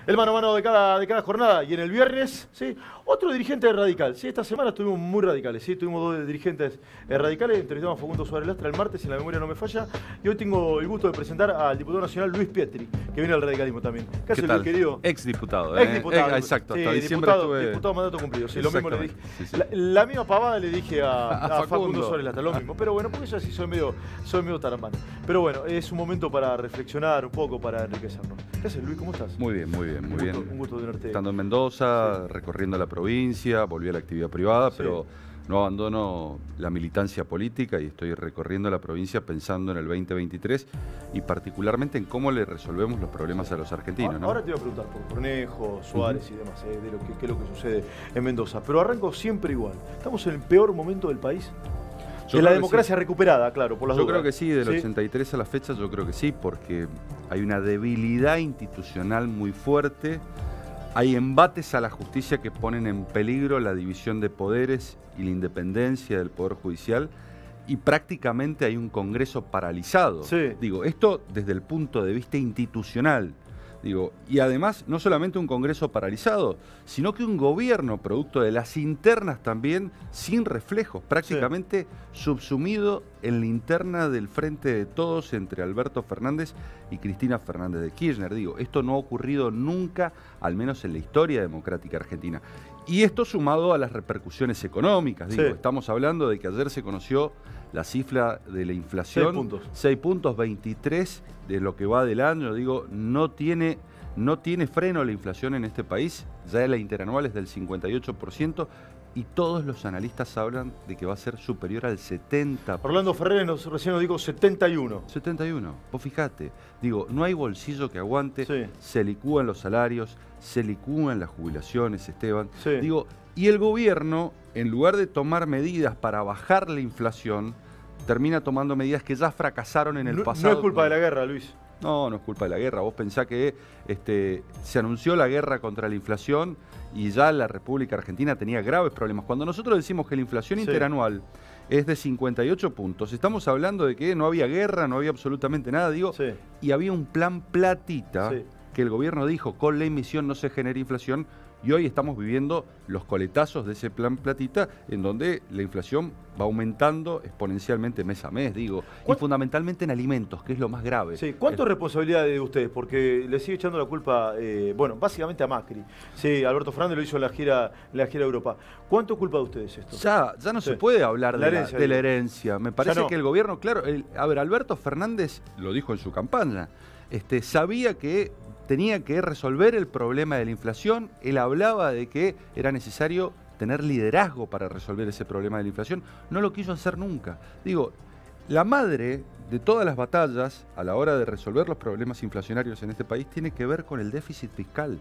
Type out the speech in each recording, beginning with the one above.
El mano a mano de cada jornada. Y en el viernes, ¿sí? Otro dirigente radical. Sí, esta semana estuvimos muy radicales. ¿Sí? Tuvimos dos dirigentes radicales. Entrevistamos a Facundo Suárez Lastra el martes, si la memoria no me falla. Y hoy tengo el gusto de presentar al diputado nacional Luis Pietri, que viene al radicalismo también. ¿Qué hace, tal? Luis, querido? Exdiputado. Exdiputado. Exacto, Sí, hasta diciembre diputado mandato cumplido. Sí, lo mismo le dije. Sí, sí. La misma pavada le dije a Facundo Facundo Suárez Lastra, lo mismo. Pero bueno, porque yo así soy medio tarambano. Pero bueno, es un momento para reflexionar un poco, para enriquecernos. ¿Qué haces, Luis? ¿Cómo estás? Muy bien, muy bien, muy bien. Un gusto tenerte. Estando en Mendoza, recorriendo la provincia, volví a la actividad privada, pero no abandono la militancia política y estoy recorriendo la provincia pensando en el 2023 y particularmente en cómo le resolvemos los problemas a los argentinos, ¿no? Ahora te voy a preguntar por Cornejo, Suárez y demás, de qué es lo que sucede en Mendoza. Pero arranco siempre igual. Estamos en el peor momento del país. De la democracia recuperada, claro, por las dudas. Yo creo que sí, del 83 a la fecha yo creo que sí, porque hay una debilidad institucional muy fuerte, hay embates a la justicia que ponen en peligro la división de poderes y la independencia del Poder Judicial, y prácticamente hay un Congreso paralizado. Sí. Digo, esto desde el punto de vista institucional. Digo, y además, no solamente un Congreso paralizado, sino que un gobierno, producto de las internas también, sin reflejos, prácticamente subsumido en la interna del Frente de Todos entre Alberto Fernández y Cristina Fernández de Kirchner. Digo, esto no ha ocurrido nunca, al menos en la historia democrática argentina. Y esto sumado a las repercusiones económicas. Digo, estamos hablando de que ayer se conoció la cifra de la inflación. 6 puntos. 6 puntos, 23 de lo que va del año. Digo, no tiene freno la inflación en este país. Ya la interanual es del 58% y todos los analistas hablan de que va a ser superior al 70%. Orlando Ferrer recién nos dijo 71. 71. Vos fijate, digo, no hay bolsillo que aguante, Sí. se licúan los salarios, se licúan las jubilaciones, Esteban. Sí. Digo, y el gobierno, en lugar de tomar medidas para bajar la inflación, termina tomando medidas que ya fracasaron en el pasado. No es culpa de la guerra, Luis. No, no es culpa de la guerra. Vos pensás que se anunció la guerra contra la inflación y ya la República Argentina tenía graves problemas. Cuando nosotros decimos que la inflación interanual es de 58 puntos, estamos hablando de que no había guerra, no había absolutamente nada, y había un plan platita que el gobierno dijo, con la emisión no se genera inflación, y hoy estamos viviendo los coletazos de ese plan platita, en donde la inflación va aumentando exponencialmente mes a mes, y fundamentalmente en alimentos, que es lo más grave. Sí. ¿Cuánto es responsabilidad de ustedes? Porque le sigue echando la culpa, bueno, básicamente a Macri. Sí, Alberto Fernández lo hizo en la gira de Europa. ¿Cuánto es culpa de ustedes esto? Ya no se puede hablar de la herencia. Me parece que el gobierno, claro, Alberto Fernández lo dijo en su campaña, sabía que tenía que resolver el problema de la inflación. Él hablaba de que era necesario tener liderazgo para resolver ese problema de la inflación. No lo quiso hacer nunca. Digo, la madre de todas las batallas a la hora de resolver los problemas inflacionarios en este país tiene que ver con el déficit fiscal.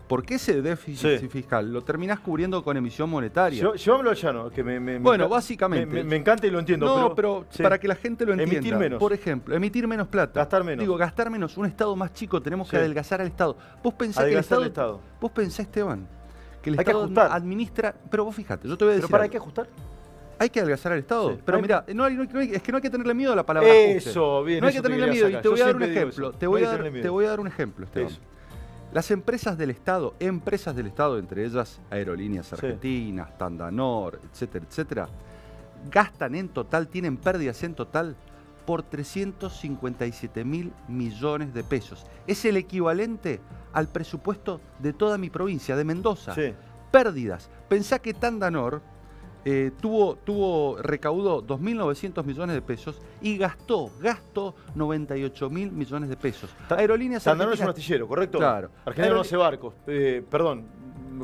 Porque ese déficit fiscal lo terminás cubriendo con emisión monetaria. Llévamelo al llano, que básicamente. Me encanta y lo entiendo. No, pero para que la gente lo entienda. Emitir menos. Por ejemplo, emitir menos plata. Gastar menos. Digo, gastar menos. Un Estado más chico, tenemos que adelgazar al Estado. Vos pensás que el Estado. Vos pensás, Esteban, que el Estado administra. Pero vos fíjate, yo te voy a decir. ¿Pero para qué ajustar? Hay que adelgazar al Estado. Pero mirá, es que no hay que tenerle miedo a la palabra ajuste. Eso, bien. No hay que tenerle miedo. Y te voy a dar un ejemplo. Te voy a dar un ejemplo, Esteban. Las empresas del Estado, entre ellas Aerolíneas Argentinas, Tandanor, etcétera, etcétera, gastan en total, tienen pérdidas en total por 357.000 millones de pesos. Es el equivalente al presupuesto de toda mi provincia, de Mendoza. Pérdidas. Pensá que Tandanor recaudó 2.900 millones de pesos y gastó 98.000 millones de pesos. Aerolíneas Tandanor es un astillero, ¿correcto? Claro. Argentina no hace barcos. Perdón,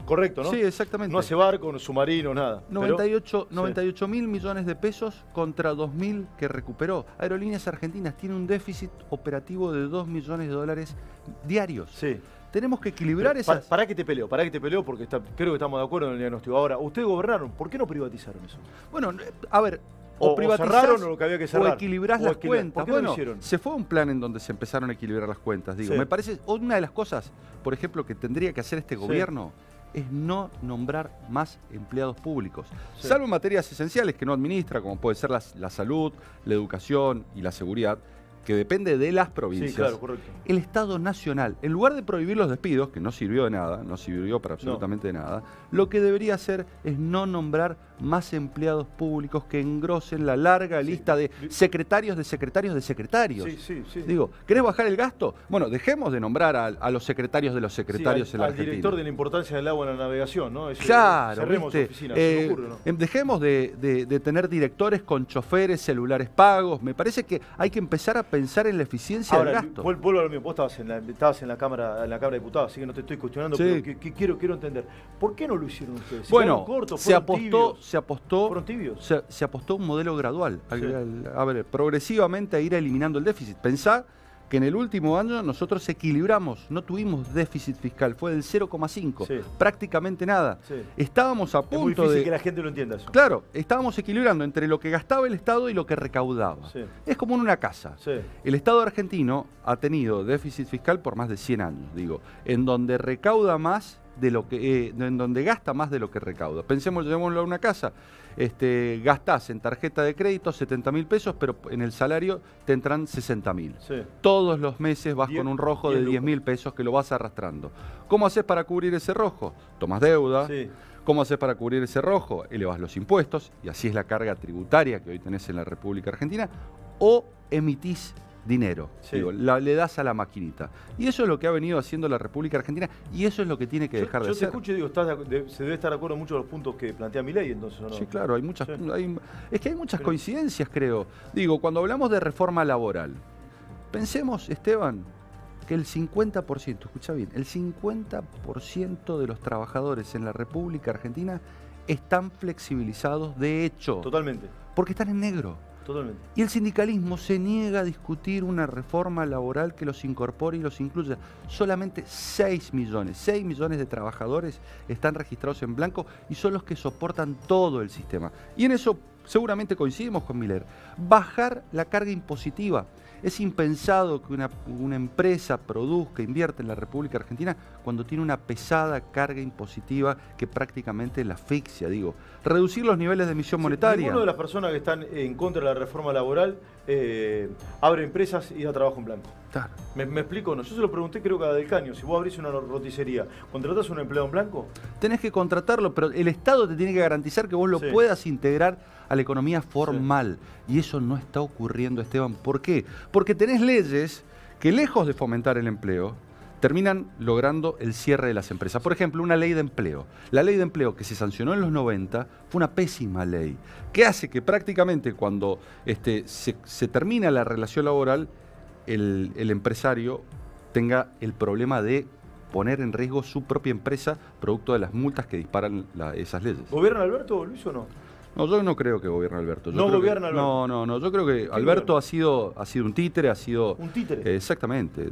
correcto, ¿no? Sí, exactamente. No hace barco, no submarino, nada. 98.000 millones de pesos contra 2.000 que recuperó. Aerolíneas Argentinas tiene un déficit operativo de 2 millones de dólares diarios. Sí. Tenemos que equilibrar esas... ¿Para qué te peleo? Porque creo que estamos de acuerdo en el diagnóstico. Ahora, ustedes gobernaron, ¿por qué no privatizaron eso? Bueno, a ver, o cerraron o lo que había que cerrar. O equilibrás las cuentas. ¿Por qué no lo hicieron? Se fue un plan en donde se empezaron a equilibrar las cuentas. Me parece, una de las cosas, por ejemplo, que tendría que hacer este gobierno es no nombrar más empleados públicos. Salvo en materias esenciales que no administra, como puede ser la salud, la educación y la seguridad. que depende de las provincias, Sí, claro, correcto. el Estado Nacional, en lugar de prohibir los despidos, que no sirvió de nada, no sirvió para absolutamente de nada, lo que debería hacer es no nombrar más empleados públicos que engrosen la larga lista de secretarios de secretarios de secretarios. Sí. Digo, ¿querés bajar el gasto? Bueno, dejemos de nombrar a los secretarios de los secretarios en la Argentina. Al director de la importancia del agua en la navegación, ¿no? Claro, cerremos ¿viste? oficinas, se me ocurre, ¿no? Dejemos de tener directores con choferes, celulares pagos. Me parece que hay que empezar a pensar en la eficiencia del gasto. Vuelvo a lo mismo. Vos estabas en la Cámara de Diputados, así que no te estoy cuestionando, sí. pero quiero entender. ¿Por qué no lo hicieron ustedes? Bueno, se apostó un modelo gradual. Sí. A ver, progresivamente a ir eliminando el déficit. Pensá que en el último año nosotros equilibramos, no tuvimos déficit fiscal, fue del 0,5, sí. prácticamente nada. Sí. Estábamos a punto es muy difícil que la gente lo entienda eso. Claro, estábamos equilibrando entre lo que gastaba el Estado y lo que recaudaba. Sí. Es como en una casa. Sí. El Estado argentino ha tenido déficit fiscal por más de 100 años, en donde recauda más de lo que, en donde gasta más de lo que recauda. Pensemos, llevémoslo a una casa. Gastás en tarjeta de crédito 70.000 pesos, pero en el salario te entran 60.000. Sí. Todos los meses vas con un rojo de 10.000 pesos que lo vas arrastrando. ¿Cómo haces para cubrir ese rojo? Tomas deuda. Sí. ¿Cómo haces para cubrir ese rojo? Elevas los impuestos, y así es la carga tributaria que hoy tenés en la República Argentina, o emitís dinero, sí. Le das a la maquinita. Y eso es lo que ha venido haciendo la República Argentina, y eso es lo que tiene que dejar de hacer. Yo te escucho y digo, se debe estar de acuerdo en muchos de los puntos que plantea Milei, entonces, ¿no? Sí, claro, hay muchas, es que hay muchas coincidencias, creo. Cuando hablamos de reforma laboral, pensemos, Esteban, que el 50%, escucha bien, el 50% de los trabajadores en la República Argentina están flexibilizados de hecho. Totalmente. Porque están en negro. Totalmente. Y el sindicalismo se niega a discutir una reforma laboral que los incorpore y los incluya. Solamente 6 millones de trabajadores están registrados en blanco y son los que soportan todo el sistema. Y en eso seguramente coincidimos con Miller. Bajar la carga impositiva. Es impensado que una empresa produzca, invierta en la República Argentina cuando tiene una pesada carga impositiva que prácticamente la asfixia, Reducir los niveles de emisión monetaria. Ninguno de las personas que están en contra de la reforma laboral abre empresas y da trabajo en blanco. Claro. ¿Me explico? No, yo se lo pregunté creo que a Del Caño. Si vos abrís una roticería, ¿contratás a un empleado en blanco? Tenés que contratarlo, pero el Estado te tiene que garantizar que vos lo puedas integrar a la economía formal. Sí. Y eso no está ocurriendo, Esteban. ¿Por qué? Porque tenés leyes que, lejos de fomentar el empleo, terminan logrando el cierre de las empresas. Por ejemplo, una ley de empleo. La ley de empleo que se sancionó en los 90 fue una pésima ley, que hace que prácticamente cuando se termina la relación laboral, el empresario tenga el problema de poner en riesgo su propia empresa producto de las multas que disparan esas leyes. ¿Gobierna Alberto o Luis o no? No, yo no creo que gobierne Alberto. ¿No gobierna Alberto? No, yo creo que Alberto ha sido un títere, ¿Un títere? Exactamente.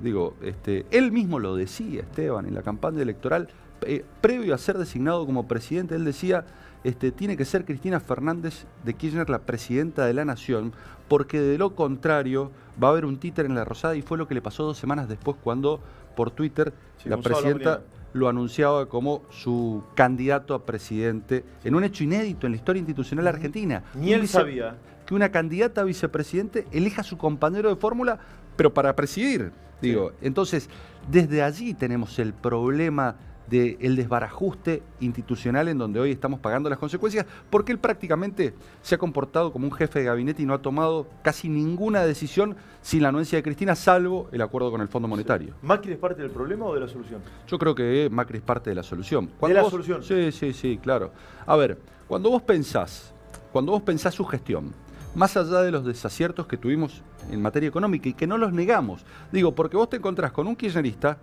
Él mismo lo decía, Esteban, en la campaña electoral, previo a ser designado como presidente, él decía, tiene que ser Cristina Fernández de Kirchner la presidenta de la Nación, porque de lo contrario va a haber un títere en la Rosada, y fue lo que le pasó 2 semanas después cuando por Twitter la presidenta lo anunciaba como su candidato a presidente, en un hecho inédito en la historia institucional argentina. Ni él sabía. Que una candidata a vicepresidente elija a su compañero de fórmula, pero para presidir. Entonces, desde allí tenemos el problema del desbarajuste institucional en donde hoy estamos pagando las consecuencias, porque él prácticamente se ha comportado como un jefe de gabinete y no ha tomado casi ninguna decisión sin la anuencia de Cristina, salvo el acuerdo con el Fondo Monetario. Sí. ¿Macri es parte del problema o de la solución? Yo creo que Macri es parte de la solución. ¿De la solución? Sí, claro. A ver, cuando vos pensás su gestión, más allá de los desaciertos que tuvimos en materia económica y que no los negamos, porque vos te encontrás con un kirchnerista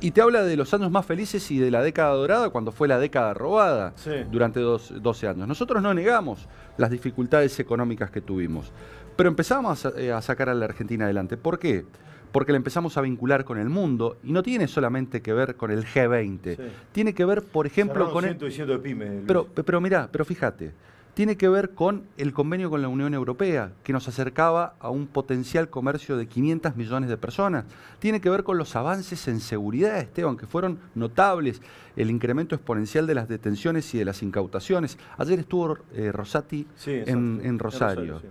y te habla de los años más felices y de la década dorada, cuando fue la década robada durante 12 años. Nosotros no negamos las dificultades económicas que tuvimos, pero empezamos a sacar a la Argentina adelante. ¿Por qué? Porque la empezamos a vincular con el mundo, y no tiene solamente que ver con el G20. Tiene que ver, por ejemplo, con el... de pymes. Pero fíjate, tiene que ver con el convenio con la Unión Europea, que nos acercaba a un potencial comercio de 500 millones de personas. Tiene que ver con los avances en seguridad, Esteban, que fueron notables, el incremento exponencial de las detenciones y de las incautaciones. Ayer estuvo Rosati en Rosario.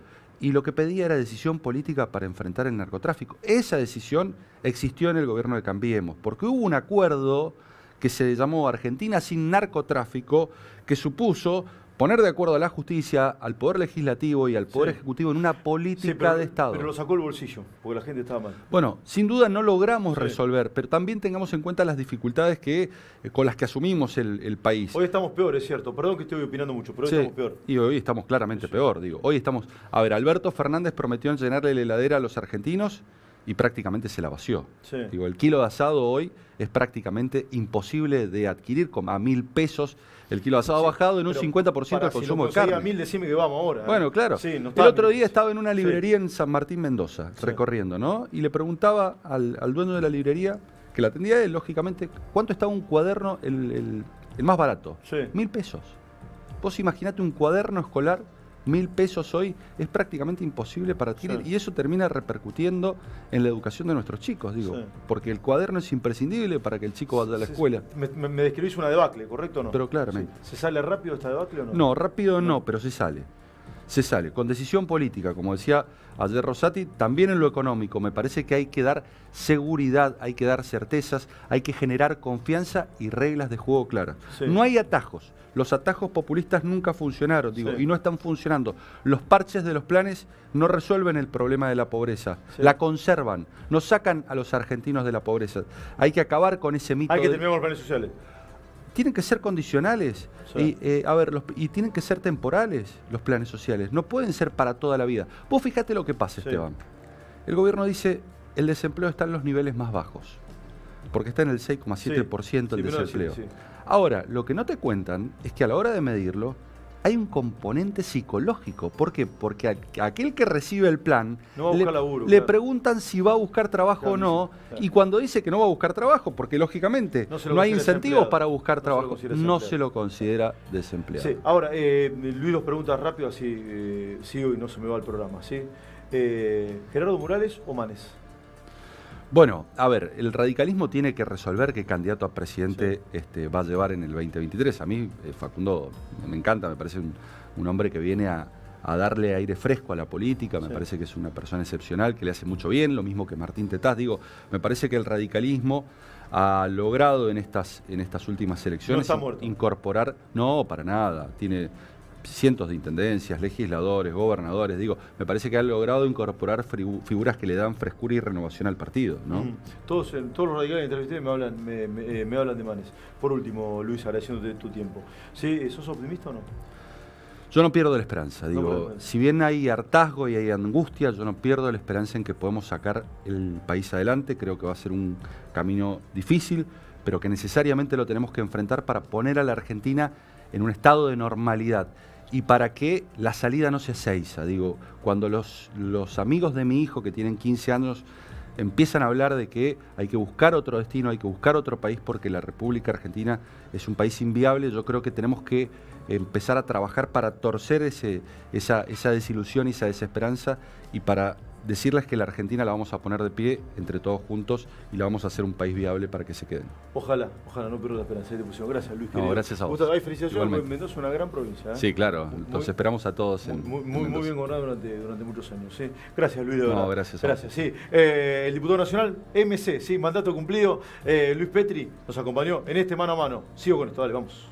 y lo que pedía era decisión política para enfrentar el narcotráfico. Esa decisión existió en el gobierno de Cambiemos, porque hubo un acuerdo que se llamó Argentina sin narcotráfico, que supuso poner de acuerdo a la justicia, al Poder Legislativo y al Poder Ejecutivo en una política de Estado. Pero lo sacó el bolsillo, porque la gente estaba mal. Bueno, sin duda no logramos resolver, pero también tengamos en cuenta las dificultades con las que asumimos el país. Hoy estamos peor, es cierto. Perdón que estoy opinando mucho, pero hoy estamos peor. Y hoy estamos claramente peor, digo. Hoy estamos... A ver, Alberto Fernández prometió llenarle la heladera a los argentinos y prácticamente se la vació. Digo, el kilo de asado hoy es prácticamente imposible de adquirir a 1.000 pesos. El kilo de asado ha bajado en un 50% el consumo de carne. Si a 1.000, decime que vamos ahora. Bueno, claro. El otro día estaba en una librería en San Martín, Mendoza, recorriendo, ¿no? Y le preguntaba al dueño de la librería, que la atendía él, lógicamente, ¿cuánto estaba un cuaderno, el más barato? 1.000 pesos. Vos imaginate un cuaderno escolar, 1.000 pesos hoy, es prácticamente imposible para adquirir. Y eso termina repercutiendo en la educación de nuestros chicos, digo. Porque el cuaderno es imprescindible para que el chico vaya a la escuela. Me describís una debacle, ¿correcto o no? Pero claramente. ¿Se sale rápido esta debacle o no? No, rápido no, pero se sale. Se sale, con decisión política, como decía ayer Rosati, también en lo económico. Me parece que hay que dar seguridad, hay que dar certezas, hay que generar confianza y reglas de juego claras. No hay atajos. Los atajos populistas nunca funcionaron, digo, y no están funcionando. Los parches de los planes no resuelven el problema de la pobreza, la conservan, no sacan a los argentinos de la pobreza. Hay que acabar con ese mito. Hay que terminar con los planes sociales. Tienen que ser condicionales y tienen que ser temporales los planes sociales. No pueden ser para toda la vida. Vos fíjate lo que pasa, Esteban. El gobierno dice el desempleo está en los niveles más bajos, porque está en el 6,7% el desempleo. Ahora, lo que no te cuentan es que a la hora de medirlo hay un componente psicológico. ¿Por qué? Porque aquel que recibe el plan le preguntan si va a buscar trabajo o no, y cuando dice que no va a buscar trabajo, porque lógicamente no hay incentivos para buscar trabajo, no se lo considera desempleado. Ahora, Luis, dos preguntas rápidas, así sigo y no se me va el programa. ¿Gerardo Morales o Manes? Bueno, a ver, el radicalismo tiene que resolver qué candidato a presidente va a llevar en el 2023. A mí, Facundo, me encanta, me parece un hombre que viene a darle aire fresco a la política, me parece que es una persona excepcional, que le hace mucho bien, lo mismo que Martín Tetaz. Digo, me parece que el radicalismo ha logrado en estas últimas elecciones incorporar... No, para nada, tiene cientos de intendencias, legisladores, gobernadores, digo, me parece que han logrado incorporar figuras que le dan frescura y renovación al partido, ¿no? Todos los radicales que entrevisté me hablan de Manes. Por último, Luis, agradeciéndote tu tiempo. ¿Sos optimista o no? Yo no pierdo la esperanza, digo, si bien hay hartazgo y hay angustia, yo no pierdo la esperanza en que podemos sacar el país adelante. Creo que va a ser un camino difícil, pero que necesariamente lo tenemos que enfrentar para poner a la Argentina en un estado de normalidad. Y para que la salida no sea seiza. Digo, cuando los amigos de mi hijo que tienen 15 años empiezan a hablar de que hay que buscar otro destino, hay que buscar otro país porque la República Argentina es un país inviable, yo creo que tenemos que empezar a trabajar para torcer esa desilusión y esa desesperanza y para decirles que la Argentina la vamos a poner de pie entre todos juntos y la vamos a hacer un país viable para que se queden. Ojalá, no pierdo la esperanza. Gracias, Luis. No, gracias a vos. Felicitaciones, Mendoza es una gran provincia. Sí, claro, los esperamos a todos. Muy bien gobernado durante muchos años. Gracias, Luis, de verdad. No, gracias a vos. El diputado nacional, MC, mandato cumplido. Luis Petri nos acompañó en este mano a mano. Sigo con esto, dale, vamos.